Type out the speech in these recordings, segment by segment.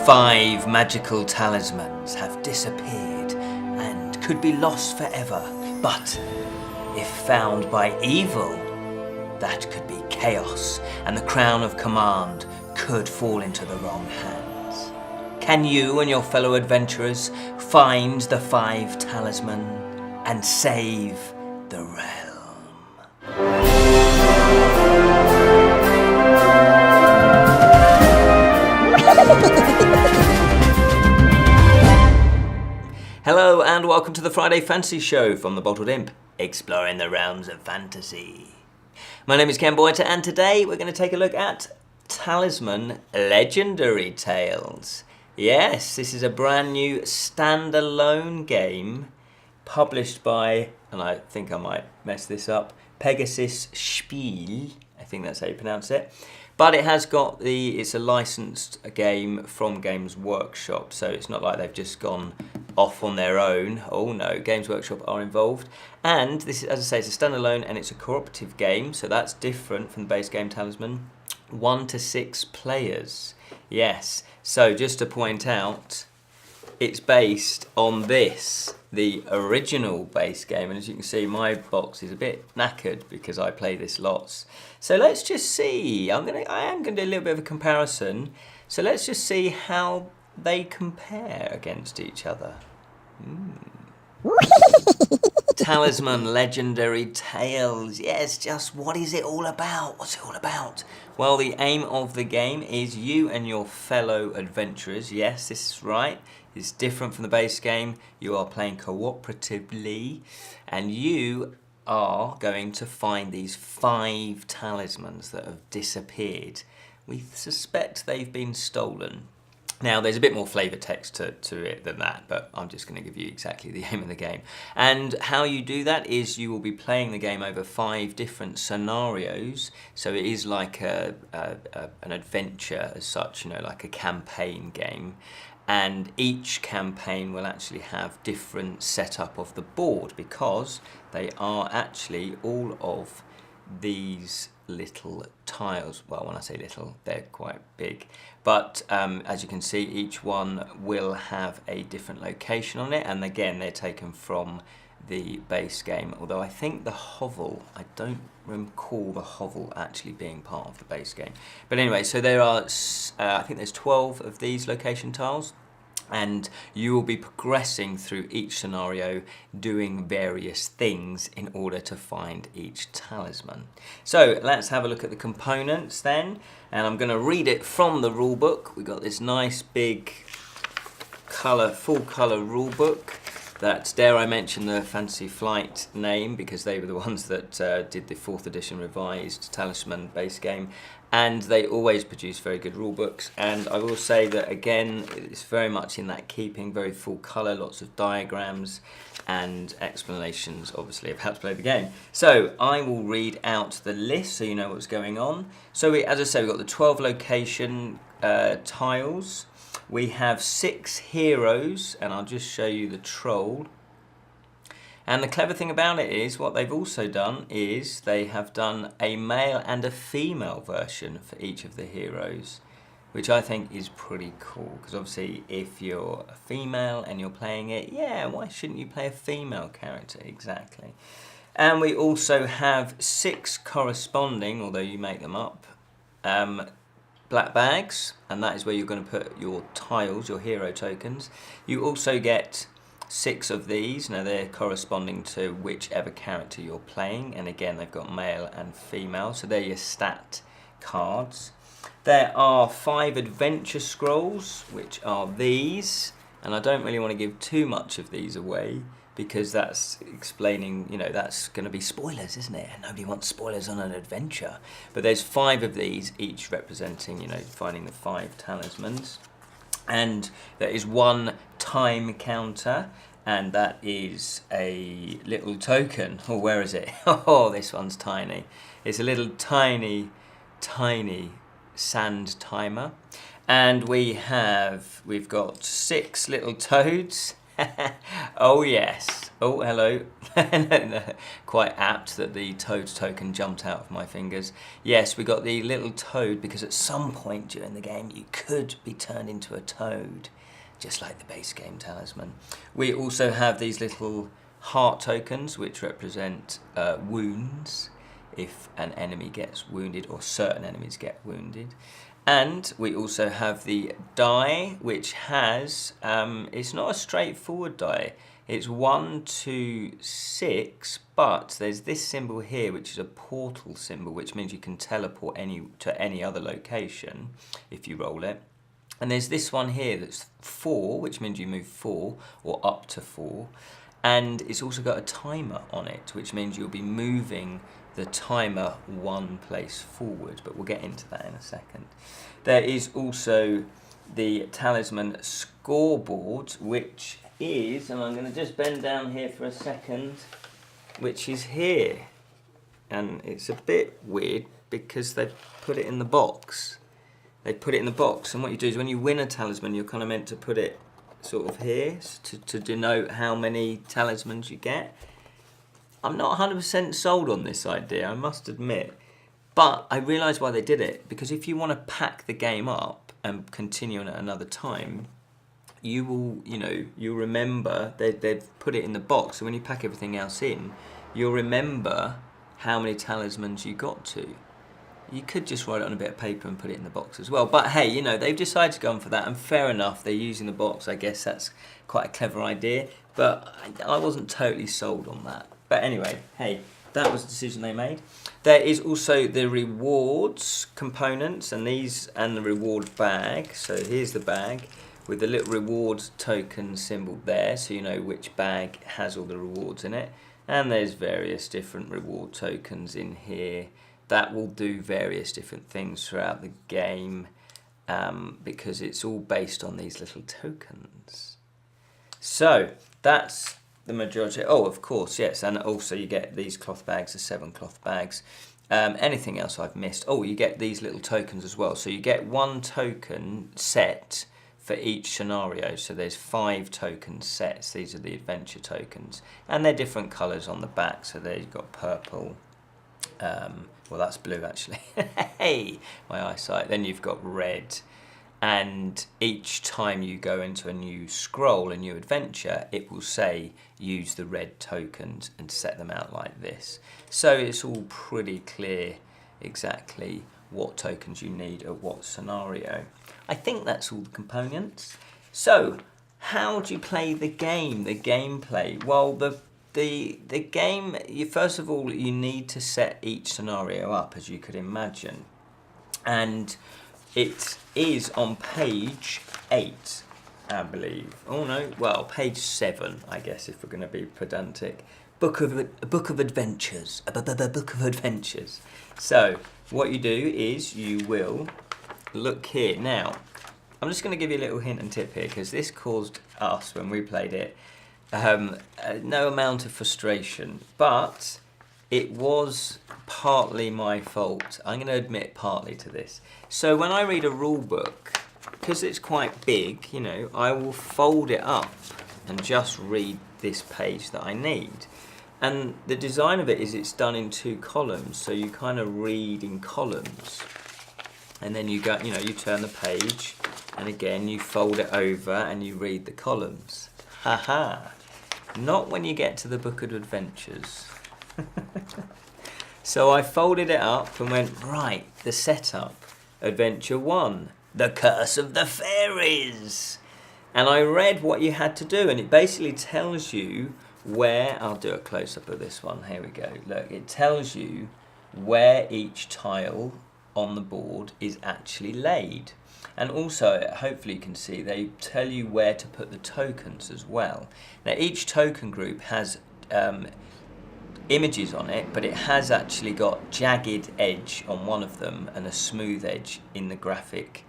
5 magical talismans have disappeared and could be lost forever, but if found by evil, that could be chaos, and the crown of command could fall into the wrong hands. Can you and your fellow adventurers find the 5 talisman and save the realm? Hello and welcome to the Friday Fantasy Show from the Bottled Imp, exploring the realms of fantasy. My name is Ken Boynton and today we're going to take a look at Talisman Legendary Tales. Yes, this is a brand new standalone game published by, and I think I might mess this up, Pegasus Spiel, I think that's how you pronounce it. But it has got it's a licensed game from Games Workshop, so it's not like they've just gone off on their own. Oh no, Games Workshop are involved. And this is, as I say, it's a standalone and it's a cooperative game, so that's different from the base game Talisman. 1 to 6 players. Yes, so just to point out, it's based on this, the original base game, and as you can see my box is a bit knackered because I play this lots. So let's just see, I am going to do a little bit of a comparison, so let's just see how they compare against each other. Talisman Legendary Tales, yes, just what is it all about? What's it all about? Well, the aim of the game is you and your fellow adventurers, yes, this is right. It's different from the base game. You are playing cooperatively and you are going to find these 5 talismans that have disappeared. We suspect they've been stolen. Now, there's a bit more flavour text to it than that, but I'm just going to give you exactly the aim of the game. And how you do that is you will be playing the game over 5 different scenarios. So it is like an adventure as such, you know, like a campaign game. And each campaign will actually have different setup of the board because they are actually all of these little tiles. Well, when I say little, they're quite big. But as you can see, each one will have a different location on it. And again, they're taken from the base game. Although I think the hovel, I don't recall the hovel actually being part of the base game. But anyway, so there are, I think there's 12 of these location tiles. And you will be progressing through each scenario doing various things in order to find each talisman. So let's have a look at the components then, and I'm going to read it from the rule book. We've got this nice big full colour rule book that, dare I mention the Fantasy Flight name, because they were the ones that did the 4th edition revised Talisman base game, and they always produce very good rule books. And I will say that again, it's very much in that keeping, very full colour, lots of diagrams and explanations obviously of how to play the game. So I will read out the list so you know what's going on. So as I say, we've got the 12 location tiles. We have 6 heroes, and I'll just show you the troll. And the clever thing about it is, what they've also done is they have done a male and a female version for each of the heroes, which I think is pretty cool, because obviously if you're a female and you're playing it, yeah, why shouldn't you play a female character? Exactly. And we also have 6 corresponding, although you make them up, black bags, and that is where you're going to put your tiles, your hero tokens. You also get 6 of these. Now they're corresponding to whichever character you're playing, and again they've got male and female, so they're your stat cards. There are 5 adventure scrolls, which are these, and I don't really want to give too much of these away because that's explaining, you know, that's going to be spoilers, isn't it? And nobody wants spoilers on an adventure. But there's 5 of these, each representing, you know, finding the 5 talismans. And there is 1 time counter, and that is a little token. Oh, where is it? Oh, this one's tiny. It's a little tiny sand timer. And we've got 6 little toads. Oh yes. Oh, hello. No, quite apt that the toad token jumped out of my fingers. Yes, we got the little toad because at some point during the game you could be turned into a toad, just like the base game Talisman. We also have these little heart tokens which represent wounds if an enemy gets wounded or certain enemies get wounded. And we also have the die, which has, it's not a straightforward die. It's 1, 2, 6, but there's this symbol here, which is a portal symbol, which means you can teleport to any other location if you roll it. And there's this one here that's 4, which means you move 4 or up to 4. And it's also got a timer on it, which means you'll be moving the timer one place forward, but we'll get into that in a second. There is also the Talisman Scoreboard, which is, and I'm going to just bend down here for a second, which is here. And it's a bit weird because they've put it in the box. They put it in the box, and what you do is when you win a talisman, you're kind of meant to put it sort of here to denote how many talismans you get. I'm not 100% sold on this idea, I must admit, but I realise why they did it, because if you want to pack the game up and continue on at another time, you will, you'll remember they've put it in the box, so when you pack everything else in, you'll remember how many talismans you got to. You could just write it on a bit of paper and put it in the box as well, but hey, they've decided to go on for that, and fair enough, they're using the box. I guess that's quite a clever idea, but I wasn't totally sold on that. But anyway, hey, that was the decision they made. There is also the rewards components and the reward bag. So here's the bag with the little rewards token symbol there, so you know which bag has all the rewards in it. And there's various different reward tokens in here that will do various different things throughout the game, because it's all based on these little tokens. So that's the majority. Oh, of course, yes, and also you get these cloth bags, the 7 cloth bags. Anything else I've missed? Oh, you get these little tokens as well. So you get 1 token set for each scenario. So there's 5 token sets. These are the adventure tokens, and they're different colours on the back. So there you've got purple. Well, that's blue actually. Hey, my eyesight. Then you've got red. And each time you go into a new scroll, a new adventure, it will say use the red tokens and set them out like this. So it's all pretty clear exactly what tokens you need at what scenario. I think that's all the components. So how do you play the game, the gameplay? Well, the game, first of all, you need to set each scenario up, as you could imagine. And it is on page 8, I believe. Oh no, well, page 7, I guess, if we're going to be pedantic. Book of Adventures. A book of adventures. So what you do is you will look here. Now, I'm just going to give you a little hint and tip here, because this caused us, when we played it, no amount of frustration, but it was partly my fault. I'm going to admit partly to this. So when I read a rule book, because it's quite big, I will fold it up and just read this page that I need. And the design of it is it's done in 2 columns, so you kind of read in columns. And then you go, you turn the page, and again you fold it over and you read the columns. Haha. Not when you get to the Book of Adventures. So I folded it up and went, right, the setup. Adventure 1, The Curse of the Fairies. And I read what you had to do, and it basically tells you where, I'll do a close-up of this one, here we go. Look, it tells you where each tile on the board is actually laid. And also, hopefully you can see, they tell you where to put the tokens as well. Now, each token group has images on it, but it has actually got jagged edge on one of them and a smooth edge in the graphic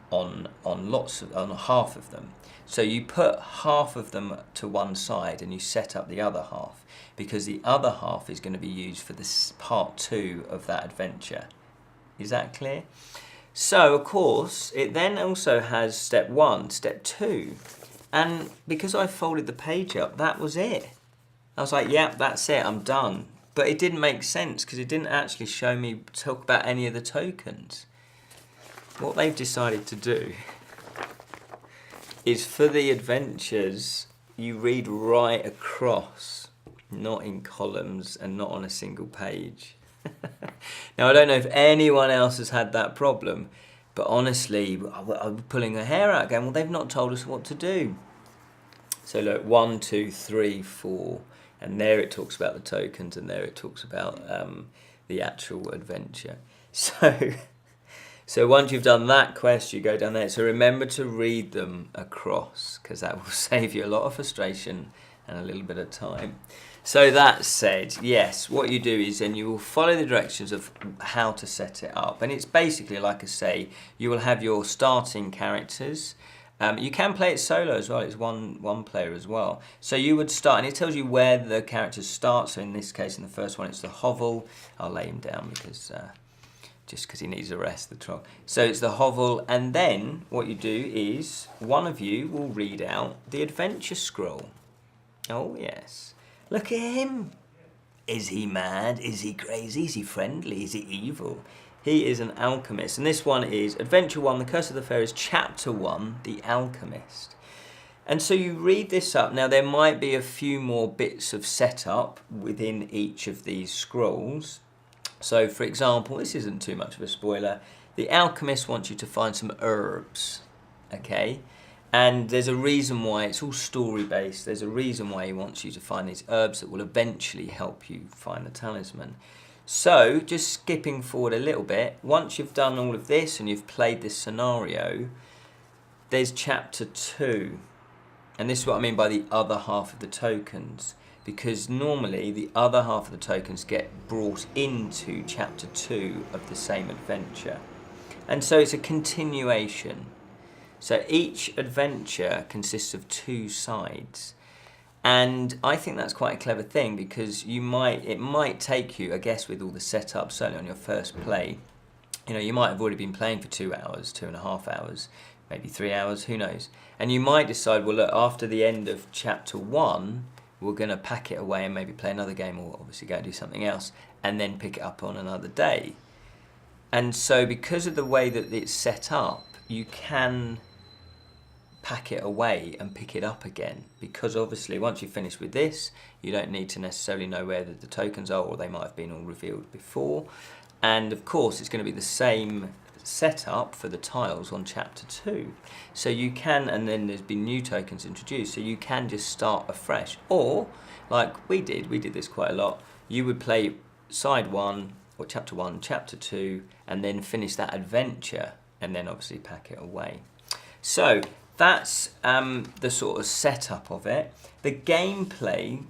on half of them. So you put half of them to one side and you set up the other half, because the other half is going to be used for this part 2 of that adventure. Is that clear? So of course it then also has step 1, step 2. And because I folded the page up, that was it. I was like, yeah, that's it, I'm done. But it didn't make sense because it didn't actually show me talk about any of the tokens. What they've decided to do is for the adventures, you read right across, not in columns and not on a single page. Now, I don't know if anyone else has had that problem, but honestly, I'm pulling a hair out going, well, they've not told us what to do. So look, 1, 2, 3, 4, and there it talks about the tokens, and there it talks about the actual adventure. So once you've done that quest, you go down there. So remember to read them across, because that will save you a lot of frustration and a little bit of time. So that said, yes, what you do is then you will follow the directions of how to set it up. And it's basically, like I say, you will have your starting characters. You can play it solo as well. It's one player as well. So you would start, and it tells you where the characters start. So in this case, in the first one, it's the hovel. I'll lay him down because just because he needs a rest, the troll. So it's the hovel, and then what you do is one of you will read out the adventure scroll. Oh yes. Look at him. Is he mad? Is he crazy? Is he friendly? Is he evil? He is an alchemist. And this one is Adventure 1, The Curse of the Fairies, Chapter 1, The Alchemist. And so you read this up. Now, there might be a few more bits of setup within each of these scrolls. So, for example, this isn't too much of a spoiler. The alchemist wants you to find some herbs, okay? And there's a reason why, it's all story-based, there's a reason why he wants you to find these herbs that will eventually help you find the talisman. So, just skipping forward a little bit, once you've done all of this and you've played this scenario, there's Chapter 2. And this is what I mean by the other half of the tokens. Because normally the other half of the tokens get brought into Chapter 2 of the same adventure. And so it's a continuation. So each adventure consists of 2 sides. And I think that's quite a clever thing because it might take you, I guess with all the setup, certainly on your first play, you might have already been playing for 2 hours, 2.5 hours, maybe 3 hours, who knows. And you might decide, well look, after the end of Chapter 1, we're going to pack it away and maybe play another game or obviously go and do something else and then pick it up on another day. And so because of the way that it's set up, you can pack it away and pick it up again, because obviously once you've finished with this, you don't need to necessarily know where the tokens are, or they might have been all revealed before. And of course it's going to be the same setup for the tiles on Chapter 2. So you can, and then there's been new tokens introduced, so you can just start afresh. Or, like we did this quite a lot, you would play side 1, or Chapter 1, Chapter 2, and then finish that adventure, and then obviously pack it away. So that's the sort of setup of it. The gameplay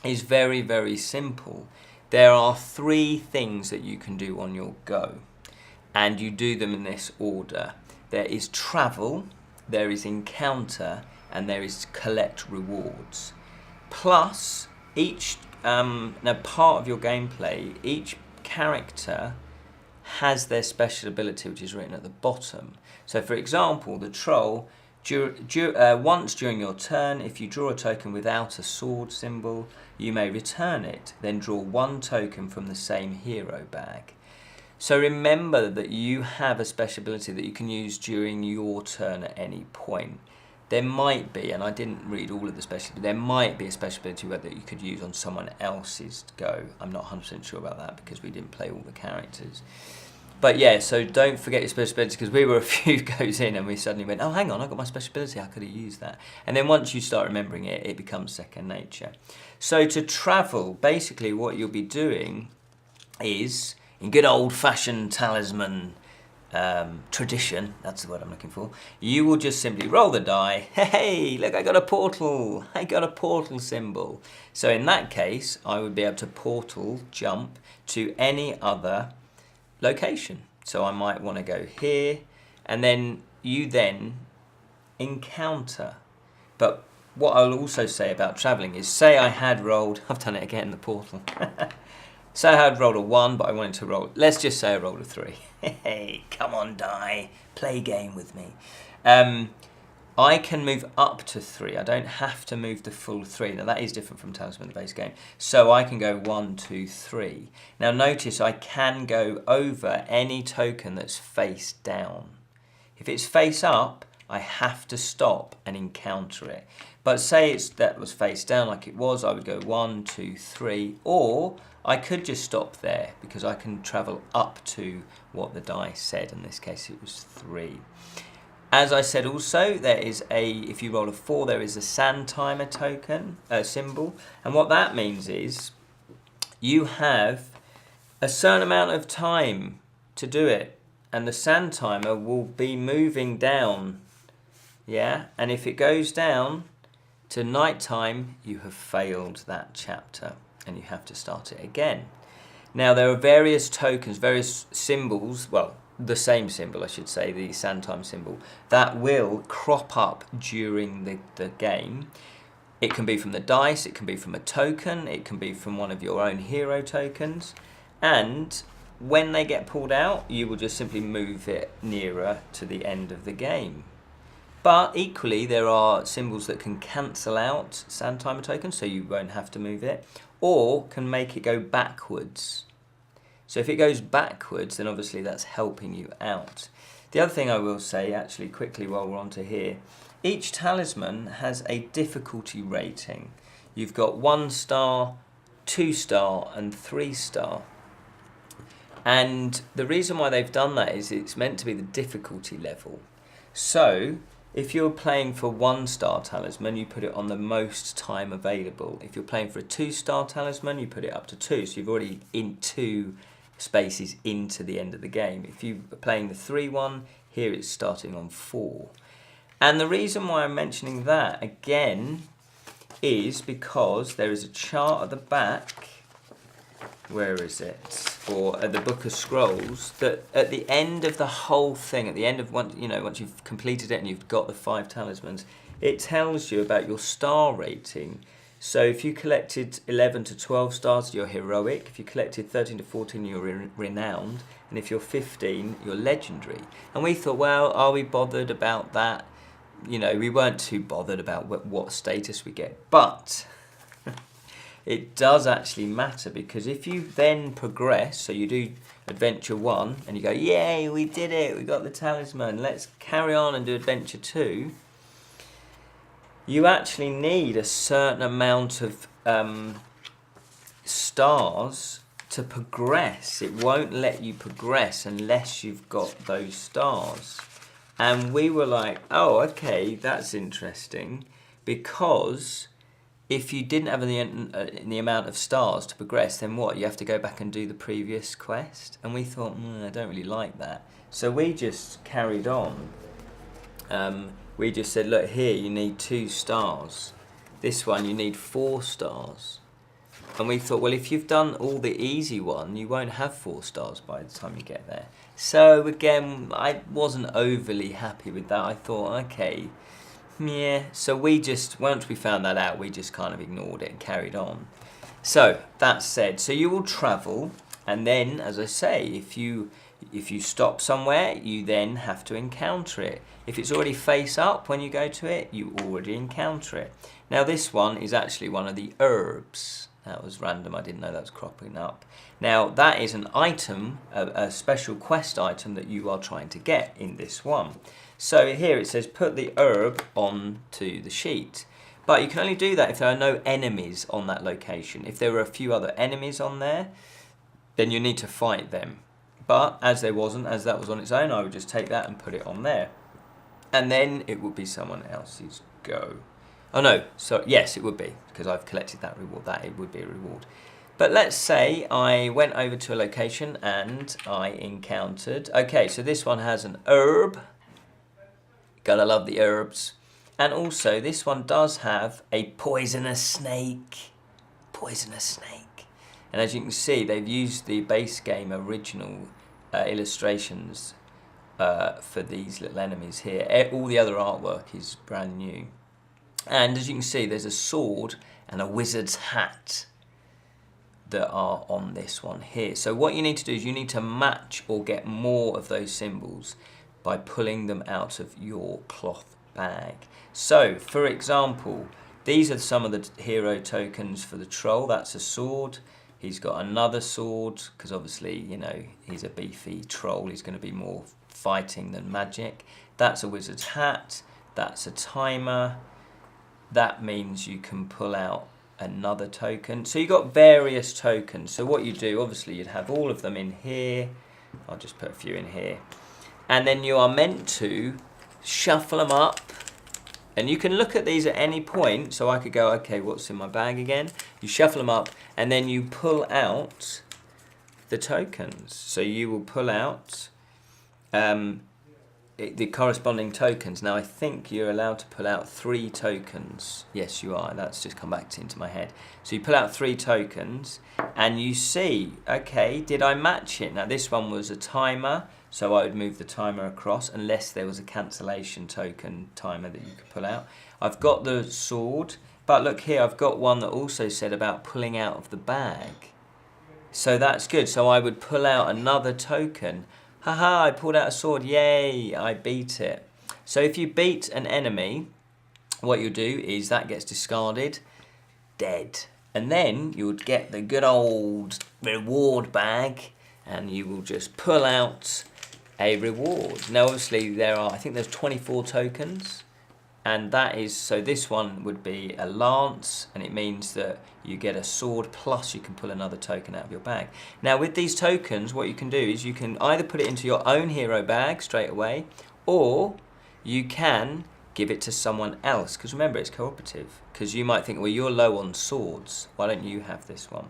is very, very simple. There are 3 things that you can do on your go, and you do them in this order. There is travel, there is encounter, and there is collect rewards. Plus, each now part of your gameplay, each character has their special ability, which is written at the bottom. So, for example, the troll, once during your turn, if you draw a token without a sword symbol, you may return it, then draw 1 token from the same hero bag. So remember that you have a special ability that you can use during your turn at any point. There might be, and I didn't read all of the special, but there might be a special ability that you could use on someone else's go. I'm not 100% sure about that because we didn't play all the characters. But yeah, so don't forget your special ability, because we were a few goes in and we suddenly went, oh, hang on, I got my special ability, I could have used that. And then once you start remembering it, it becomes second nature. So to travel, basically what you'll be doing is, in good old-fashioned talisman tradition, that's the word I'm looking for, you will just simply roll the die. Hey, look, I got a portal. I got a portal symbol. So in that case, I would be able to portal jump to any other location. So I might want to go here, and then you then encounter. But what I'll also say about travelling is, say I had rolled, I've done it again, the portal. Say I had rolled a 1, but I wanted to roll, let's just say I rolled a 3. Hey, come on, die, play game with me. I can move up to 3. I don't have to move the full 3. Now that is different from Talisman, the base game. So I can go 1, 2, 3. Now notice I can go over any token that's face down. If it's face up, I have to stop and encounter it. But say that was face down like it was, I would go 1, 2, 3, or I could just stop there because I can travel up to what the dice said. In this case it was 3. As I said also, there is if you roll a 4, there is a sand timer token, symbol. And what that means is you have a certain amount of time to do it. And the sand timer will be moving down. Yeah, and if it goes down to nighttime, you have failed that chapter and you have to start it again. Now there are various tokens, various symbols, well, the same symbol I should say, the sand time symbol, that will crop up during the game. It can be from the dice, it can be from a token, it can be from one of your own hero tokens, and when they get pulled out, you will just simply move it nearer to the end of the game. But equally, there are symbols that can cancel out sand timer tokens, so you won't have to move it, or can make it go backwards. So if it goes backwards, then obviously that's helping you out. The other thing I will say, actually, quickly while we're on to here, each talisman has a difficulty rating. You've got 1 star, 2 star, and 3 star. And the reason why they've done that is it's meant to be the difficulty level. So if you're playing for 1 star talisman, you put it on the most time available. If you're playing for a 2 star talisman, you put it up to 2. So you've already in 2 spaces into the end of the game. If you are playing the 3 one, here it's starting on 4. And the reason why I'm mentioning that again is because there is a chart at the back. Where is it? Or at the Book of Scrolls, that at the end of the whole thing, at the end of once you've completed it and you've got the 5 talismans, it tells you about your star rating. So if you collected 11 to 12 stars, you're heroic. If you collected 13 to 14, you're renowned. And if you're 15, you're legendary. And we thought, well, are we bothered about that? You know, we weren't too bothered about what status we get. But it does actually matter, because if you then progress, so you do Adventure 1, and you go, yay, we did it, we got the talisman, let's carry on and do Adventure 2, you actually need a certain amount of stars to progress. It won't let you progress unless you've got those stars. And we were like, oh, okay, that's interesting, because if you didn't have the amount of stars to progress, then what? You have to go back and do the previous quest? And we thought, I don't really like that. So we just carried on. We just said, look, here you need 2 stars. This one you need 4 stars. And we thought, well, if you've done all the easy one, you won't have 4 stars by the time you get there. So again, I wasn't overly happy with that. I thought, okay, yeah. So we just, once we found that out, we just kind of ignored it and carried on. So that said, so you will travel, and then, as I say, if you stop somewhere, you then have to encounter it. If it's already face up when you go to it, you already encounter it. Now this one is actually one of the herbs. That was random, I didn't know that was cropping up. Now that is an item, a special quest item that you are trying to get in this one. So here it says put the herb onto the sheet. But you can only do that if there are no enemies on that location. If there were a few other enemies on there, then you need to fight them. But as there wasn't, as that was on its own, I would just take that and put it on there. And then it would be someone else's go. Oh no, so yes, it would be, because I've collected that reward, that it would be a reward. But let's say I went over to a location and I encountered, okay, so this one has an herb. Gotta love the herbs. And also this one does have a poisonous snake. Poisonous snake. And as you can see, they've used the base game original illustrations for these little enemies here. All the other artwork is brand new. And as you can see, there's a sword and a wizard's hat that are on this one here. So what you need to do is you need to match or get more of those symbols by pulling them out of your cloth bag. So, for example, these are some of the hero tokens for the troll. That's a sword. He's got another sword, because obviously, you know, he's a beefy troll. He's going to be more fighting than magic. That's a wizard's hat. That's a timer. That means you can pull out another token. So you've got various tokens. So what you do, obviously, you'd have all of them in here. I'll just put a few in here. And then you are meant to shuffle them up. And you can look at these at any point. So I could go, okay, what's in my bag again? You shuffle them up, and then you pull out the tokens. So you will pull out the corresponding tokens. Now I think you're allowed to pull out 3 tokens. Yes, you are. That's just come back into my head. So you pull out 3 tokens, and you see, okay, did I match it? Now this one was a timer, so I would move the timer across unless there was a cancellation token timer that you could pull out. I've got the sword, but look here, I've got one that also said about pulling out of the bag. So that's good. So I would pull out another token. Haha, I pulled out a sword, yay, I beat it. So if you beat an enemy, what you do is that gets discarded, dead. And then you would get the good old reward bag, and you will just pull out a reward. Now obviously I think there's 24 tokens, and that is, so this one would be a lance, and it means that you get a sword plus you can pull another token out of your bag. Now with these tokens, what you can do is you can either put it into your own hero bag straight away, or you can give it to someone else, because remember it's cooperative, because you might think, well, you're low on swords, why don't you have this one?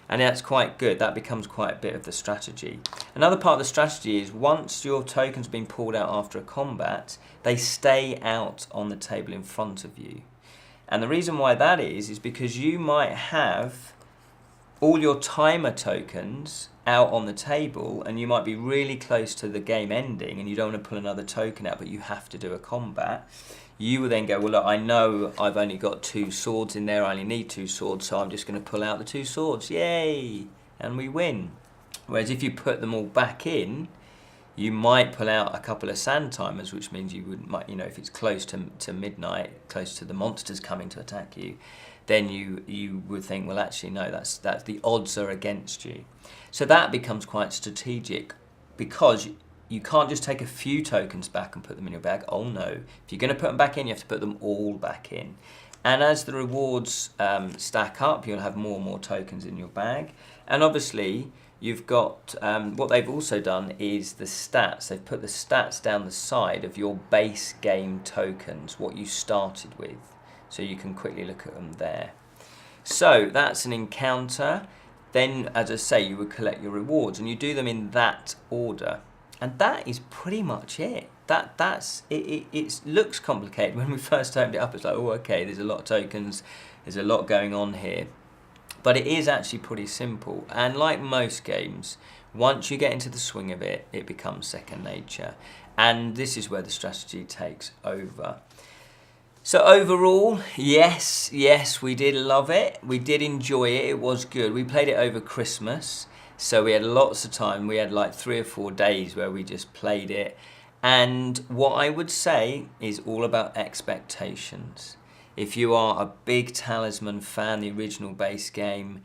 And that's quite good. That becomes quite a bit of the strategy. Another part of the strategy is once your token's been pulled out after a combat, they stay out on the table in front of you. And the reason why that is because you might have all your timer tokens out on the table, and you might be really close to the game ending, and you don't want to pull another token out, but you have to do a combat. You will then go, well, look, I know I've only got 2 swords in there, I only need 2 swords, so I'm just going to pull out the 2 swords, yay, and we win. Whereas if you put them all back in, you might pull out a couple of sand timers, which means might, you know, if it's close to midnight, close to the monsters coming to attack you, then you would think, well, actually, no, that's the odds are against you. So that becomes quite strategic, because you can't just take a few tokens back and put them in your bag. Oh no, if you're going to put them back in, you have to put them all back in. And as the rewards stack up, you'll have more and more tokens in your bag. And obviously, you've got, what they've also done is the stats. They've put the stats down the side of your base game tokens, what you started with. So you can quickly look at them there. So that's an encounter. Then, as I say, you would collect your rewards, and you do them in that order. And that is pretty much it. It looks complicated. When we first opened it up, it's like, oh, okay, there's a lot of tokens, there's a lot going on here. But it is actually pretty simple. And like most games, once you get into the swing of it, it becomes second nature. And this is where the strategy takes over. So overall, yes, we did love it. We did enjoy it. It was good. We played it over Christmas. So we had lots of time. We had like 3 or 4 days where we just played it. And what I would say is all about expectations. If you are a big Talisman fan, the original base game,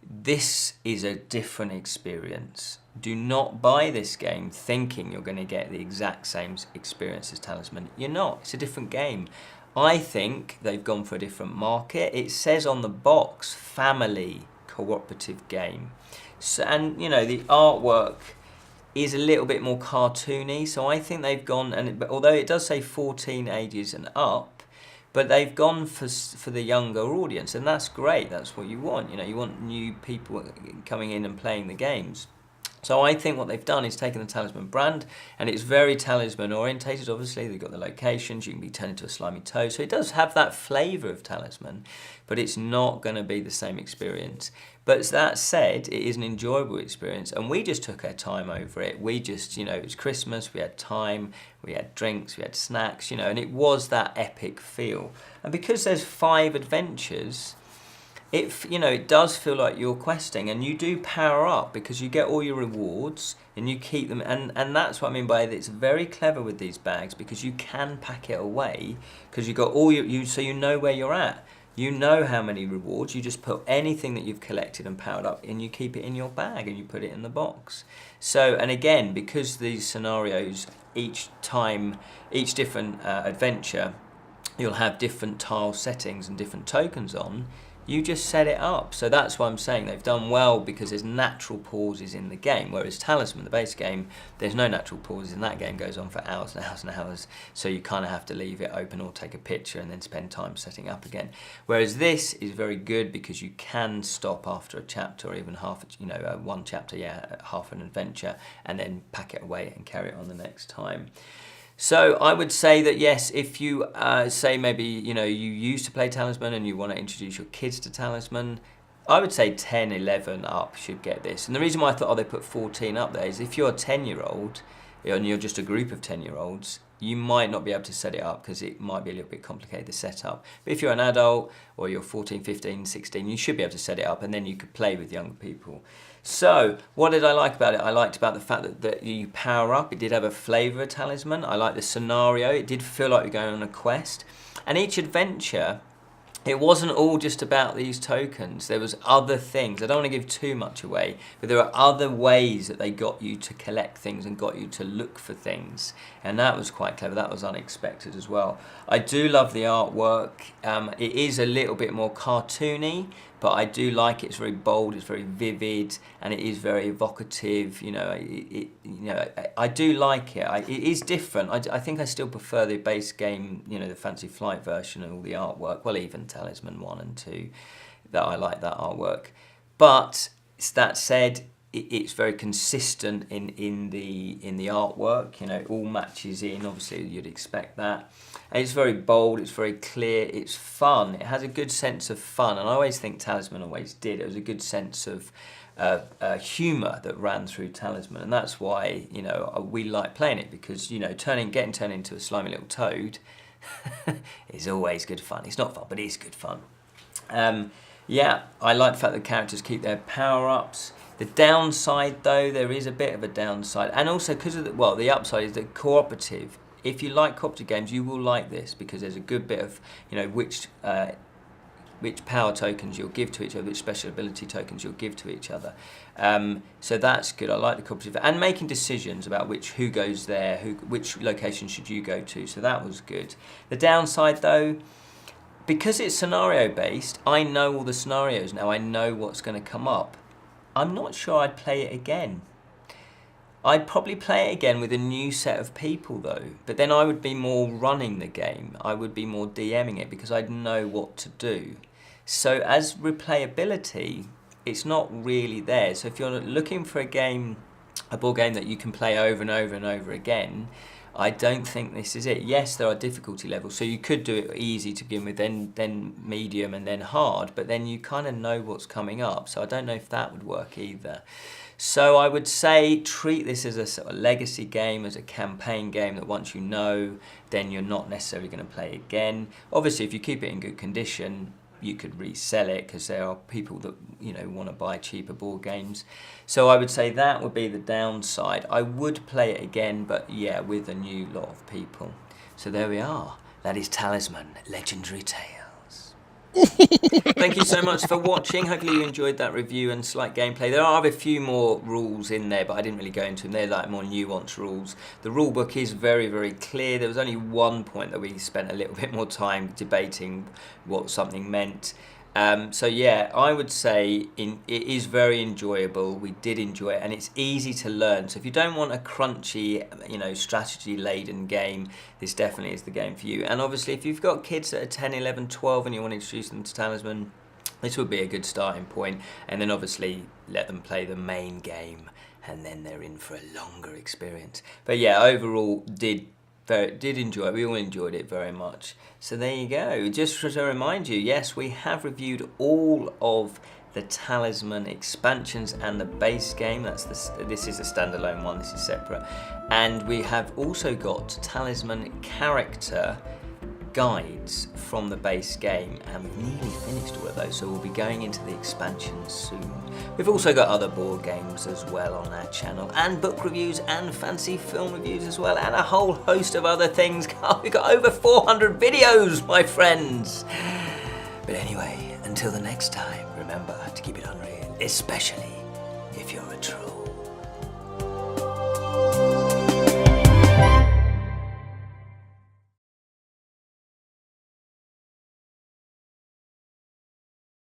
this is a different experience. Do not buy this game thinking you're going to get the exact same experience as Talisman. You're not. It's a different game. I think they've gone for a different market. It says on the box, family cooperative game. So, and you know, the artwork is a little bit more cartoony, so I think they've gone, and although it does say 14 ages and up, but they've gone for the younger audience, and that's great. That's what you want. You know, you want new people coming in and playing the games. So I think what they've done is taken the Talisman brand, and it's very Talisman orientated. Obviously, they've got the locations. You can be turned into a slimy toad, so it does have that flavour of Talisman, but it's not going to be the same experience. But that said, it is an enjoyable experience, and we just took our time over it. We just, you know, it was Christmas, we had time, we had drinks, we had snacks, you know, and it was that epic feel. And because there's 5 adventures, it does feel like you're questing, and you do power up because you get all your rewards and you keep them, and that's what I mean by it. It's very clever with these bags because you can pack it away because you got all so you know where you're at. You know how many rewards. You just put anything that you've collected and powered up, and you keep it in your bag and you put it in the box. So, and again, because these scenarios, each different adventure, you'll have different tile settings and different tokens on. You just set it up. So that's why I'm saying they've done well, because there's natural pauses in the game, whereas Talisman, the base game, there's no natural pauses, and that game goes on for hours and hours and hours, so you kind of have to leave it open or take a picture and then spend time setting up again. Whereas this is very good because you can stop after a chapter, or even one chapter, half an adventure, and then pack it away and carry it on the next time. So I would say that yes, if you say maybe you used to play Talisman and you want to introduce your kids to Talisman, I would say 10, 11 up should get this. And the reason why I thought they put 14 up there is if you're a 10-year-old and you're just a group of 10-year-olds, you might not be able to set it up because it might be a little bit complicated to set up. But if you're an adult or you're 14, 15, 16, you should be able to set it up, and then you could play with younger people. So, what did I like about it? I liked about the fact that you power up. It did have a flavour of Talisman. I liked the scenario. It did feel like you're going on a quest. And each adventure, it wasn't all just about these tokens. There was other things. I don't want to give too much away, but there are other ways that they got you to collect things and got you to look for things. And that was quite clever. That was unexpected as well. I do love the artwork. It is a little bit more cartoony, but I do like it. It's very bold, it's very vivid, and it is very evocative. I do like it. It is different. I think I still prefer the base game, the Fantasy Flight version and all the artwork. Well, even Talisman 1 and 2, that I like that artwork. But that said, it's very consistent in the artwork. It all matches in. Obviously, you'd expect that. And it's very bold. It's very clear. It's fun. It has a good sense of fun, and I always think Talisman always did. It was a good sense of humour that ran through Talisman, and that's why we like playing it, because getting turned into a slimy little toad is always good fun. It's not fun, but it is good fun. I like the fact that the characters keep their power-ups. The downside, though, there is a bit of a downside, and also because of the upside is that cooperative. If you like cooperative games, you will like this, because there's a good bit of which power tokens you'll give to each other, which special ability tokens you'll give to each other. So that's good. I like the cooperative, and making decisions about who goes there, which location should you go to. So that was good. The downside, though, because it's scenario based, I know all the scenarios now. I know what's going to come up. I'm not sure I'd play it again. I'd probably play it again with a new set of people, though. But then I would be more running the game. I would be more DMing it, because I'd know what to do. So as replayability, it's not really there. So if you're looking for a board game that you can play over and over and over again, I don't think this is it. Yes, there are difficulty levels, so you could do it easy to begin with, then medium, and then hard, but then you kind of know what's coming up, so I don't know if that would work either. So I would say treat this as a sort of legacy game, as a campaign game that once you know, then you're not necessarily going to play again. Obviously, if you keep it in good condition, you could resell it, because there are people that want to buy cheaper board games. So I would say that would be the downside. I would play it again, but with a new lot of people. So there we are. That is Talisman Legendary Tales. Thank you so much for watching. Hopefully you enjoyed that review and slight gameplay. There are a few more rules in there, but I didn't really go into them. They're like more nuanced rules. The rule book is very, very clear. There was only one point that we spent a little bit more time debating what something meant. I would say it is very enjoyable. We did enjoy it, and it's easy to learn. So if you don't want a crunchy, strategy-laden game, this definitely is the game for you. And obviously, if you've got kids that are 10, 11, 12, and you want to introduce them to Talisman, this would be a good starting point. And then obviously let them play the main game, and then they're in for a longer experience. But overall, did enjoy it. We all enjoyed it very much. So there you go. Just to remind you, yes, we have reviewed all of the Talisman expansions and the base game. This is a standalone one. This is separate. And we have also got Talisman character guides from the base game, and we've nearly finished all of those, so we'll be going into the expansions soon. We've also got other board games as well on our channel, and book reviews and fancy film reviews as well, and a whole host of other things. We've got over 400 videos, my friends. But anyway, until the next time, remember to keep it unreal, especially